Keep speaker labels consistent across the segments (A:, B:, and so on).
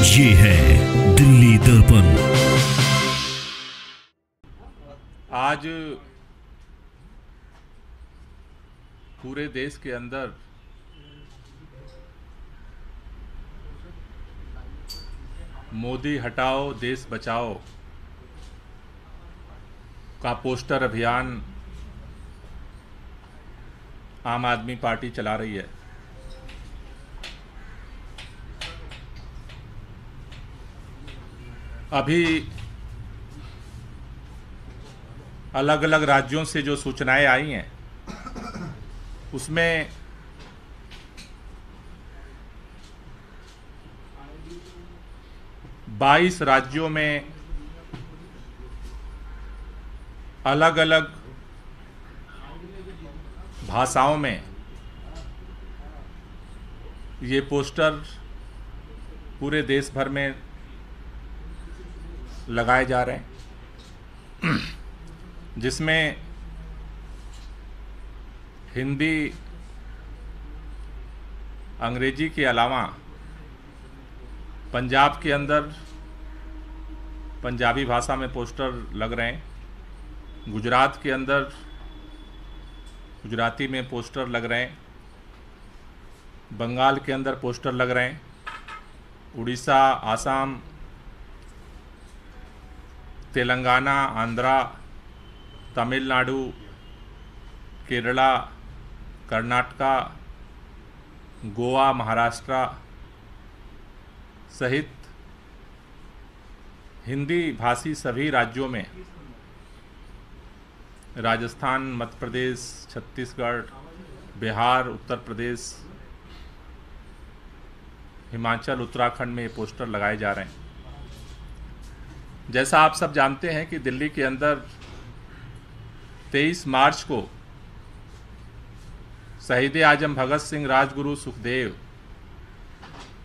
A: ये है दिल्ली दर्पण।
B: आज पूरे देश के अंदर मोदी हटाओ देश बचाओ का पोस्टर अभियान आम आदमी पार्टी चला रही है। अभी अलग अलग राज्यों से जो सूचनाएं आई हैं उसमें बाईस राज्यों में अलग अलग भाषाओं में ये पोस्टर पूरे देश भर में लगाए जा रहे हैं, जिसमें हिंदी अंग्रेजी के अलावा पंजाब के अंदर पंजाबी भाषा में पोस्टर लग रहे हैं, गुजरात के अंदर गुजराती में पोस्टर लग रहे हैं, बंगाल के अंदर पोस्टर लग रहे हैं, उड़ीसा, आसाम, तेलंगाना, आंध्रा, तमिलनाडु, केरला, कर्नाटका, गोवा, महाराष्ट्र सहित हिंदी भाषी सभी राज्यों में, राजस्थान, मध्य प्रदेश, छत्तीसगढ़, बिहार, उत्तर प्रदेश, हिमाचल, उत्तराखंड में ये पोस्टर लगाए जा रहे हैं। जैसा आप सब जानते हैं कि दिल्ली के अंदर 23 मार्च को शहीद आजम भगत सिंह, राजगुरु सुखदेव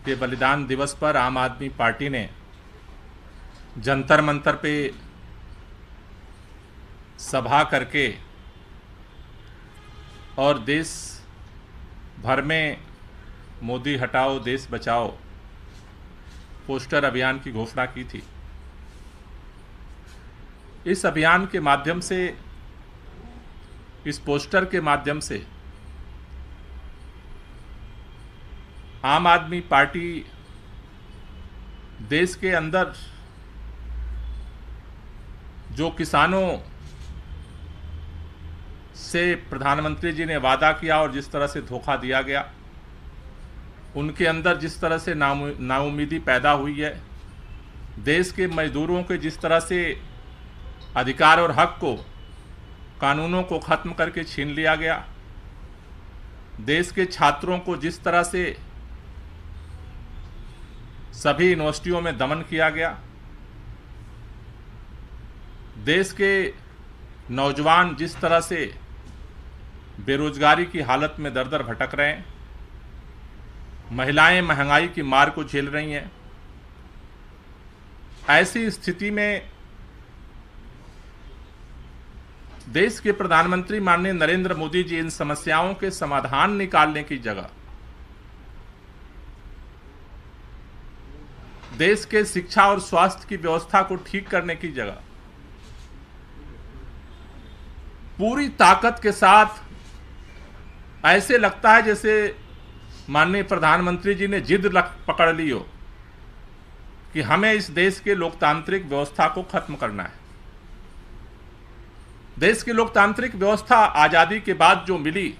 B: के बलिदान दिवस पर आम आदमी पार्टी ने जंतर मंतर पे सभा करके और देश भर में मोदी हटाओ देश बचाओ पोस्टर अभियान की घोषणा की थी। इस अभियान के माध्यम से, इस पोस्टर के माध्यम से आम आदमी पार्टी देश के अंदर जो किसानों से प्रधानमंत्री जी ने वादा किया और जिस तरह से धोखा दिया गया, उनके अंदर जिस तरह से नाउम्मीदी पैदा हुई है, देश के मजदूरों के जिस तरह से अधिकार और हक को, कानूनों को ख़त्म करके छीन लिया गया, देश के छात्रों को जिस तरह से सभी यूनिवर्सिटियों में दमन किया गया, देश के नौजवान जिस तरह से बेरोजगारी की हालत में दर दर भटक रहे हैं, महिलाएं महंगाई की मार को झेल रही हैं, ऐसी स्थिति में देश के प्रधानमंत्री माननीय नरेंद्र मोदी जी इन समस्याओं के समाधान निकालने की जगह देश के शिक्षा और स्वास्थ्य की व्यवस्था को ठीक करने की जगह पूरी ताकत के साथ ऐसे लगता है जैसे माननीय प्रधानमंत्री जी ने जिद पकड़ ली हो कि हमें इस देश के लोकतांत्रिक व्यवस्था को खत्म करना है। देश की लोकतांत्रिक व्यवस्था आजादी के बाद जो मिली,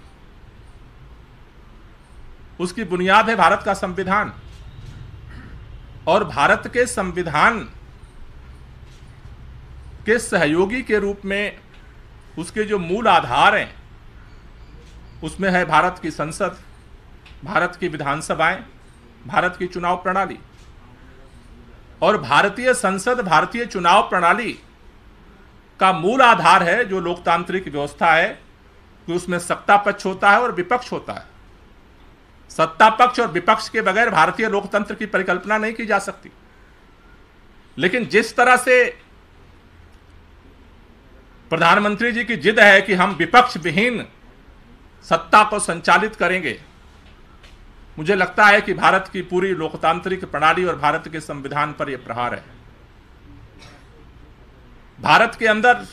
B: उसकी बुनियाद है भारत का संविधान, और भारत के संविधान के सहयोगी के रूप में उसके जो मूल आधार हैं उसमें है भारत की संसद, भारत की विधानसभाएं, भारत की चुनाव प्रणाली। और भारतीय संसद, भारतीय चुनाव प्रणाली का मूल आधार है जो लोकतांत्रिक व्यवस्था है कि उसमें सत्ता पक्ष होता है और विपक्ष होता है। सत्ता पक्ष और विपक्ष के बगैर भारतीय लोकतंत्र की परिकल्पना नहीं की जा सकती। लेकिन जिस तरह से प्रधानमंत्री जी की जिद है कि हम विपक्ष विहीन सत्ता को संचालित करेंगे, मुझे लगता है कि भारत की पूरी लोकतांत्रिक प्रणाली और भारत के संविधान पर यह प्रहार है। भारत के अंदर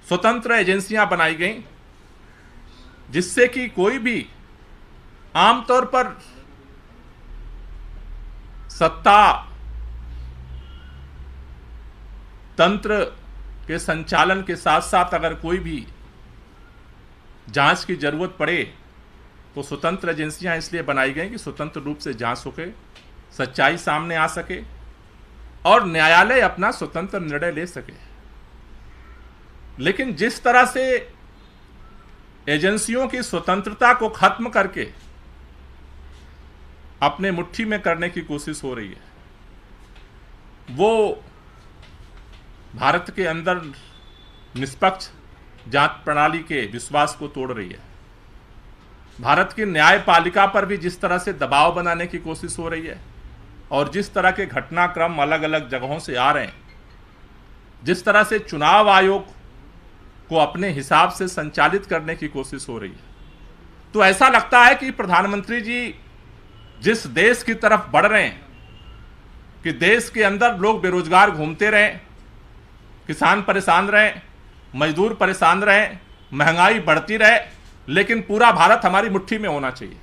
B: स्वतंत्र एजेंसियां बनाई गई जिससे कि कोई भी आमतौर पर सत्ता तंत्र के संचालन के साथ साथ अगर कोई भी जांच की जरूरत पड़े तो स्वतंत्र एजेंसियां इसलिए बनाई गई कि स्वतंत्र रूप से जांच होके सच्चाई सामने आ सके और न्यायालय अपना स्वतंत्र निर्णय ले सके। लेकिन जिस तरह से एजेंसियों की स्वतंत्रता को खत्म करके अपने मुट्ठी में करने की कोशिश हो रही है, वो भारत के अंदर निष्पक्ष जांच प्रणाली के विश्वास को तोड़ रही है। भारत की न्यायपालिका पर भी जिस तरह से दबाव बनाने की कोशिश हो रही है और जिस तरह के घटनाक्रम अलग अलग जगहों से आ रहे हैं, जिस तरह से चुनाव आयोग को अपने हिसाब से संचालित करने की कोशिश हो रही है, तो ऐसा लगता है कि प्रधानमंत्री जी जिस देश की तरफ बढ़ रहे हैं कि देश के अंदर लोग बेरोजगार घूमते रहें, किसान परेशान रहें, मजदूर परेशान रहें, महंगाई बढ़ती रहे, लेकिन पूरा भारत हमारी मुट्ठी में होना चाहिए।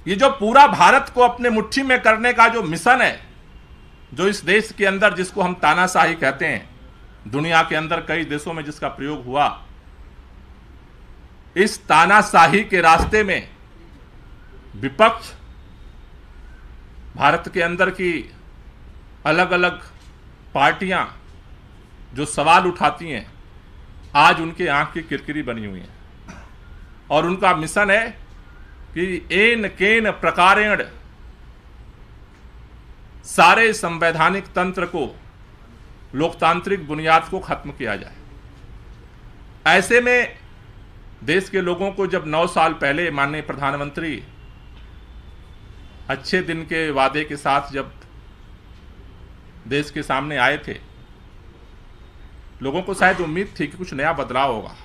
B: ये जो पूरा भारत को अपने मुट्ठी में करने का जो मिशन है, जो इस देश के अंदर जिसको हम तानाशाही कहते हैं, दुनिया के अंदर कई देशों में जिसका प्रयोग हुआ, इस तानाशाही के रास्ते में विपक्ष भारत के अंदर की अलग अलग पार्टियां जो सवाल उठाती हैं, आज उनके आंख की किरकिरी बनी हुई है और उनका मिशन है कि एन केन प्रकारेण सारे संवैधानिक तंत्र को, लोकतांत्रिक बुनियाद को खत्म किया जाए। ऐसे में देश के लोगों को जब 9 साल पहले माननीय प्रधानमंत्री अच्छे दिन के वादे के साथ जब देश के सामने आए थे, लोगों को शायद उम्मीद थी कि कुछ नया बदलाव होगा,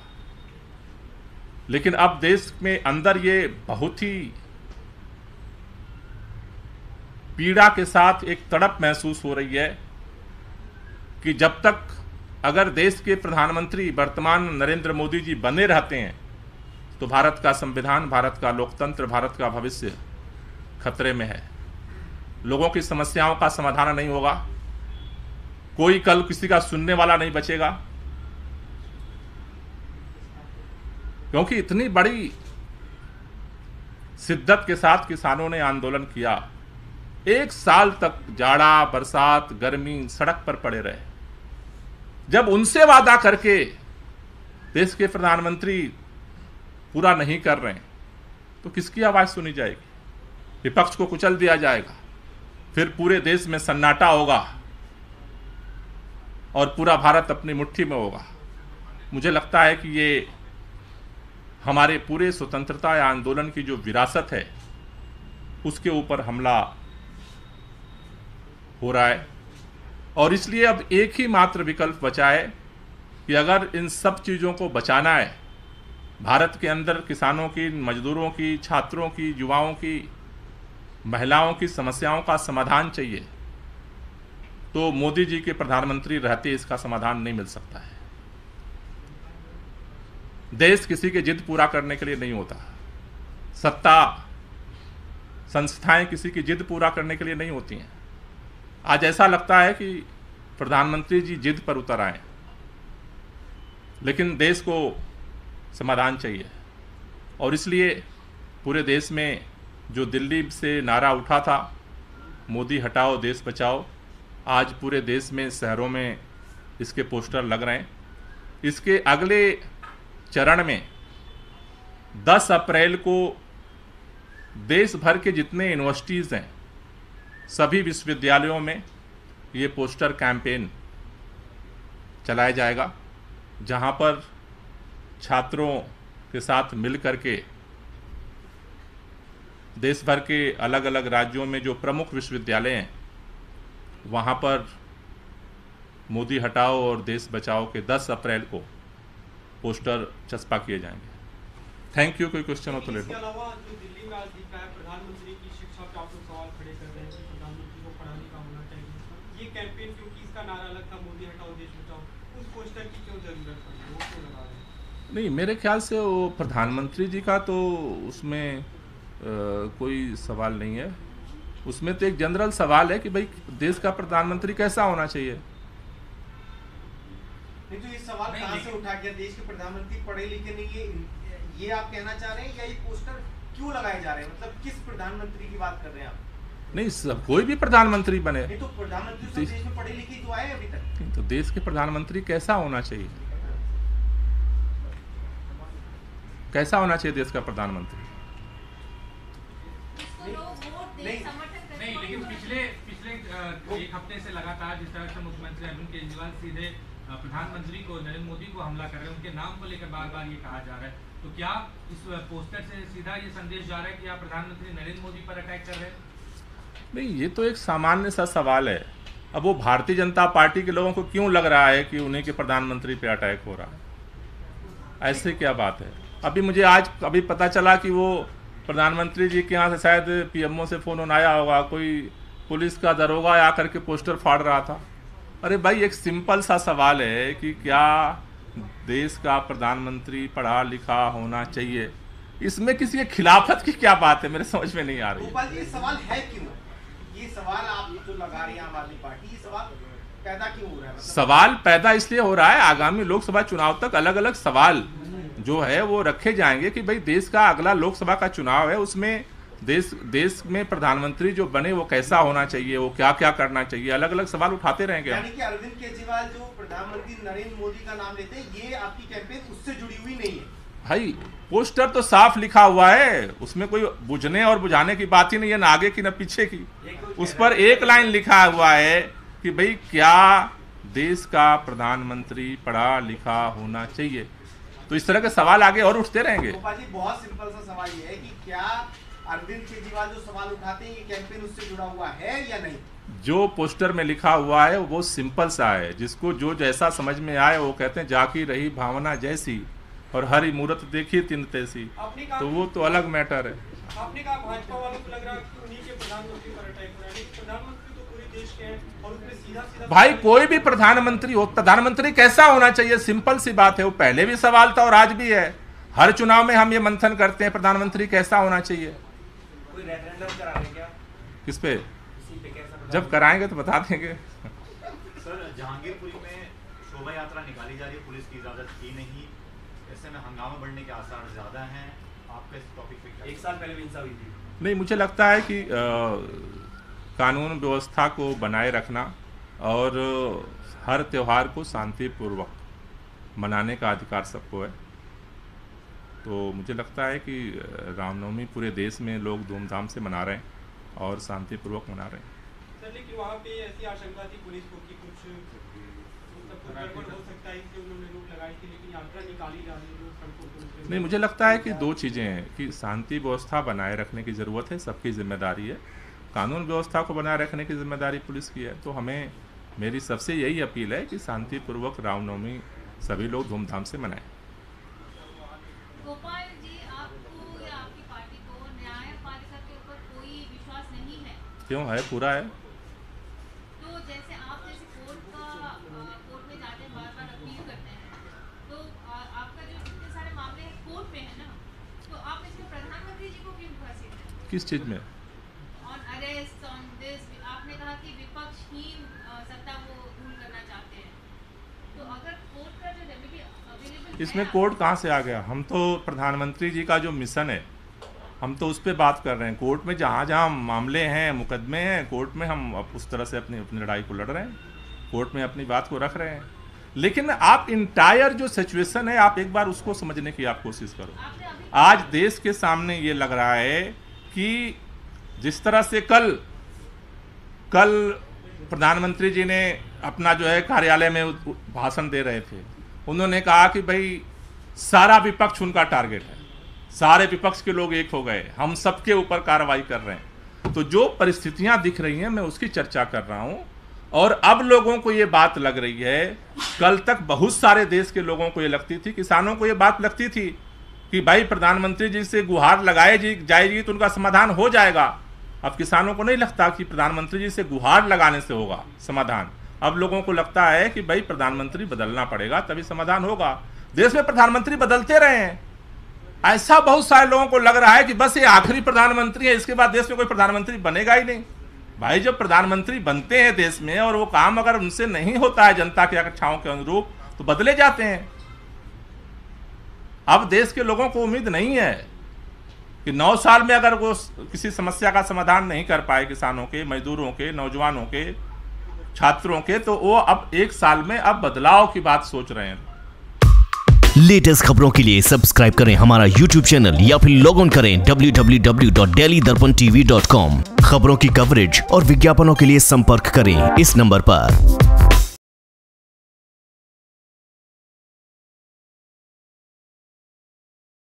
B: लेकिन अब देश में अंदर ये बहुत ही पीड़ा के साथ एक तड़प महसूस हो रही है कि जब तक अगर देश के प्रधानमंत्री वर्तमान नरेंद्र मोदी जी बने रहते हैं तो भारत का संविधान, भारत का लोकतंत्र, भारत का भविष्य खतरे में है। लोगों की समस्याओं का समाधान नहीं होगा, कोई कल किसी का सुनने वाला नहीं बचेगा, क्योंकि इतनी बड़ी शिद्दत के साथ किसानों ने आंदोलन किया। 1 साल तक जाड़ा, बरसात, गर्मी सड़क पर पड़े रहे। जब उनसे वादा करके देश के प्रधानमंत्री पूरा नहीं कर रहे हैं तो किसकी आवाज सुनी जाएगी? विपक्ष को कुचल दिया जाएगा, फिर पूरे देश में सन्नाटा होगा और पूरा भारत अपनी मुट्ठी में होगा। मुझे लगता है कि ये हमारे पूरे स्वतंत्रता आंदोलन की जो विरासत है उसके ऊपर हमला हो रहा है और इसलिए अब एक ही मात्र विकल्प बचा है कि अगर इन सब चीज़ों को बचाना है, भारत के अंदर किसानों की, मजदूरों की, छात्रों की, युवाओं की, महिलाओं की समस्याओं का समाधान चाहिए, तो मोदी जी के प्रधानमंत्री रहते इसका समाधान नहीं मिल सकता है। देश किसी के जिद पूरा करने के लिए नहीं होता, सत्ता संस्थाएं किसी की जिद पूरा करने के लिए नहीं होती हैं। आज ऐसा लगता है कि प्रधानमंत्री जी जिद पर उतर आए, लेकिन देश को समाधान चाहिए और इसलिए पूरे देश में जो दिल्ली से नारा उठा था, मोदी हटाओ देश बचाओ, आज पूरे देश में शहरों में इसके पोस्टर लग रहे हैं। इसके अगले चरण में 10 अप्रैल को देश भर के जितने यूनिवर्सिटीज़ हैं, सभी विश्वविद्यालयों में ये पोस्टर कैंपेन चलाया जाएगा, जहां पर छात्रों के साथ मिल करके देश भर के अलग अलग राज्यों में जो प्रमुख विश्वविद्यालय हैं वहां पर मोदी हटाओ और देश बचाओ के 10 अप्रैल को पोस्टर चस्पा किए जाएंगे। Thank you. कोई क्वेश्चन हो तो ले
C: इसके
B: लो।
C: अलावा जो दिल्ली में आज दिख रहा है, प्रधानमंत्री की शिक्षा पे आप लोग सवाल खड़े कर रहे हैं कि प्रधानमंत्री को पढ़ा लिखा होना चाहिए। ये कैंपेन, क्योंकि इसका नारा अलग था, मोदी हटाओ देश बचाओ, उस पोस्टर की क्यों जरूरत पड़ी, वो क्यों लगा रहे हैं?
B: नहीं, मेरे ख्याल से वो प्रधानमंत्री जी का तो उसमें कोई सवाल नहीं है। उसमें तो एक जनरल सवाल है कि भाई देश का प्रधानमंत्री कैसा होना चाहिए।
D: नहीं तो ये सवाल कहाँ से उठा गया, देश के प्रधानमंत्री पढ़े लिखे नहीं है, ये आप कहना चाह रहे हैं, या ये पोस्टर क्यों लगाए जा रहे हैं? मतलब किस प्रधानमंत्री की बात कर रहे हैं आप?
B: नहीं, सब कोई भी प्रधानमंत्री बने।
D: नहीं तो प्रधानमंत्री सब देश में पढ़े लिखे तो आए अभी तक।
B: नहीं, तो देश के प्रधानमंत्री कैसा होना चाहिए, कैसा होना चाहिए देश का प्रधानमंत्री?
E: नहीं, लेकिन पिछले एक हफ्ते से लगातार जिस तरह से मुख्यमंत्री अरविंद केजरीवाल सीधे प्रधानमंत्री को, नरेंद्र मोदी को हमला कर रहे हैं, उनके नाम को लेकर बार बार ये कहा जा रहा है, तो क्या इस पोस्टर से सीधा ये संदेश जा रहा है कि आप प्रधानमंत्री नरेंद्र मोदी पर अटैक कर रहे हैं?
B: नहीं, ये तो एक सामान्य सा सवाल है। अब वो भारतीय जनता पार्टी के लोगों को क्यों लग रहा है कि उन्हीं के प्रधानमंत्री पे अटैक हो रहा है? ऐसे क्या बात है? अभी मुझे अभी पता चला कि वो प्रधानमंत्री जी के यहाँ से शायद पीएमओ से फ़ोन आया होगा, कोई पुलिस का दरोगा आकर के पोस्टर फाड़ रहा था। अरे भाई, एक सिंपल सा सवाल है कि क्या देश का प्रधानमंत्री पढ़ा लिखा होना चाहिए, इसमें किसी के खिलाफत की क्या बात है? मेरे समझ में नहीं आ रही।
D: गोपाल जी, ये सवाल है क्यों? ये सवाल आप जो लगा रही हैं आम आदमी पार्टी, ये सवाल पैदा क्यों हो रहा है?
B: सवाल पैदा इसलिए हो रहा है, आगामी लोकसभा चुनाव तक अलग अलग सवाल जो है वो रखे जाएंगे कि भाई देश का अगला लोकसभा का चुनाव है, उसमें देश में प्रधानमंत्री जो बने वो कैसा होना चाहिए, वो क्या क्या करना चाहिए, अलग अलग सवाल उठाते रहेंगे।
D: यानी कि अरविंद केजरीवाल जो प्रधानमंत्री नरेंद्र मोदी का नाम लेते हैं, ये आपकी कैंपेन उससे जुड़ी हुई नहीं है?
B: भाई, पोस्टर तो साफ लिखा हुआ है, उसमें कोई बुझने और बुझाने की बात ही नहीं है, ना आगे की ना पीछे की। उस पर एक लाइन लिखा हुआ है कि भाई क्या देश का प्रधानमंत्री पढ़ा लिखा होना चाहिए। तो इस तरह के सवाल आगे और उठते रहेंगे।
D: गोपाल जी, बहुत सिंपल सा सवाल ये है कि क्या अरविंद केजरीवाल जो सवाल उठाते हैं, ये कैंपेन उससे जुड़ा हुआ है या नहीं?
B: जो पोस्टर में लिखा हुआ है वो सिंपल सा है, जिसको जो जैसा समझ में आए वो कहते हैं जाकी रही भावना जैसी और हरी मूरत देखी तिन तैसी, तो वो तो अलग मैटर है।
C: आपने कहा भाजपा वालों को लग रहा है कि उन्हीं के प्रधानमंत्री पर अटैक हो रहा है, लेकिन प्रधानमंत्री तो पूरे देश के हैं और उसमें सीधा
B: भाई कोई भी प्रधानमंत्री हो, प्रधानमंत्री कैसा होना चाहिए, सिंपल सी बात है। वो पहले भी सवाल था और आज भी है। हर चुनाव में हम ये मंथन करते हैं प्रधानमंत्री कैसा होना चाहिए।
D: कोई रेफरेंडम करा रहे क्या?
B: किस पे?
D: इसी पे कैसा?
B: जब कराएंगे तो बता देंगे।
F: सर, जहांगीरपुरी में शोभा यात्रा निकाली जा रही है, पुलिस की इजाजत थी नहीं, ऐसे में हंगामा बढ़ने के आसार ज्यादा हैं। आपका इस टॉपिक पे क्या?
D: एक साल पहले भी हिंसा हुई थी।
B: नहीं, मुझे लगता है कि कानून व्यवस्था को बनाए रखना और हर त्यौहार को शांतिपूर्वक मनाने का अधिकार सबको है। तो मुझे लगता है कि रामनवमी पूरे देश में लोग धूमधाम से मना रहे हैं और शांतिपूर्वक मना रहे हैं।
C: सर, लेकिन वहाँ पे ऐसी आशंका थी पुलिस को कि कुछ गड़बड़ हो सकता है, इसलिए उन्होंने रोक लगाई थी, लेकिन यात्रा निकाली जा रही है जो सड़कों पर।
B: नहीं, मुझे लगता है कि दो चीज़ें हैं कि शांति व्यवस्था बनाए रखने की ज़रूरत है, सबकी जिम्मेदारी है। कानून व्यवस्था को बनाए रखने की जिम्मेदारी पुलिस की है। तो हमें, मेरी सबसे यही अपील है कि शांतिपूर्वक रामनवमी सभी लोग धूमधाम से मनाएं।
G: गोपाल जी, आपको या आपकी पार्टी को न्यायपालिका के ऊपर कोई विश्वास नहीं है?
B: क्यों है? पूरा है।
G: तो जैसे आप जैसे कोर्ट में जाते हैं, बार बार अपील करते हैं, तो आपका जो इतने सारे मामले हैं कोर्ट में है ना, तो आप इसमें प्रधानमंत्री जी को क्यों फंसे हैं?
B: किस चीज़ में?
G: ऑन अरेस्ट, ऑन दिस, आपने कहा कि विपक्षहीन सत्ता वो रूल करना चाहते हैं, तो अगर कोर्ट का जो रेमेडी अवेलेबल,
B: इसमें कोर्ट कहाँ से आ गया? हम तो प्रधानमंत्री जी का जो मिशन है हम तो उस पर बात कर रहे हैं। कोर्ट में जहाँ जहाँ मामले हैं, मुकदमे हैं, कोर्ट में हम उस तरह से अपनी लड़ाई को लड़ रहे हैं, कोर्ट में अपनी बात को रख रहे हैं। लेकिन आप इंटायर जो सिचुएशन है, आप एक बार उसको समझने की आप कोशिश करो। आज देश के सामने ये लग रहा है कि जिस तरह से कल प्रधानमंत्री जी ने अपना जो है कार्यालय में भाषण दे रहे थे, उन्होंने कहा कि भाई सारा विपक्ष उनका टारगेट है, सारे विपक्ष के लोग एक हो गए, हम सबके ऊपर कार्रवाई कर रहे हैं। तो जो परिस्थितियां दिख रही हैं मैं उसकी चर्चा कर रहा हूं। और अब लोगों को ये बात लग रही है, कल तक बहुत सारे देश के लोगों को ये लगती थी, किसानों को ये बात लगती थी कि भाई प्रधानमंत्री जी से गुहार लगाई जाएगी तो उनका समाधान हो जाएगा। अब किसानों को नहीं लगता कि प्रधानमंत्री जी से गुहार लगाने से होगा समाधान। अब लोगों को लगता है कि भाई प्रधानमंत्री बदलना पड़ेगा तभी समाधान होगा। देश में प्रधानमंत्री बदलते रहे हैं, ऐसा बहुत सारे लोगों को लग रहा है कि बस ये आखिरी प्रधानमंत्री है, इसके बाद देश में कोई प्रधानमंत्री बनेगा ही नहीं। भाई जब प्रधानमंत्री बनते हैं देश में और वो काम अगर उनसे नहीं होता है जनता की अपेक्षाओं के अनुरूप तो बदले जाते हैं। अब देश के लोगों को उम्मीद नहीं है कि 9 साल में अगर वो किसी समस्या का समाधान नहीं कर पाए किसानों के, मजदूरों के, नौजवानों के, छात्रों के, तो वो अब 1 साल में अब बदलाव की बात सोच रहे हैं।
A: लेटेस्ट खबरों के लिए सब्सक्राइब करें हमारा YouTube चैनल या फिर लॉग ऑन करें www.delhidarpantv.com। खबरों की कवरेज और विज्ञापनों के लिए संपर्क करें इस नंबर पर।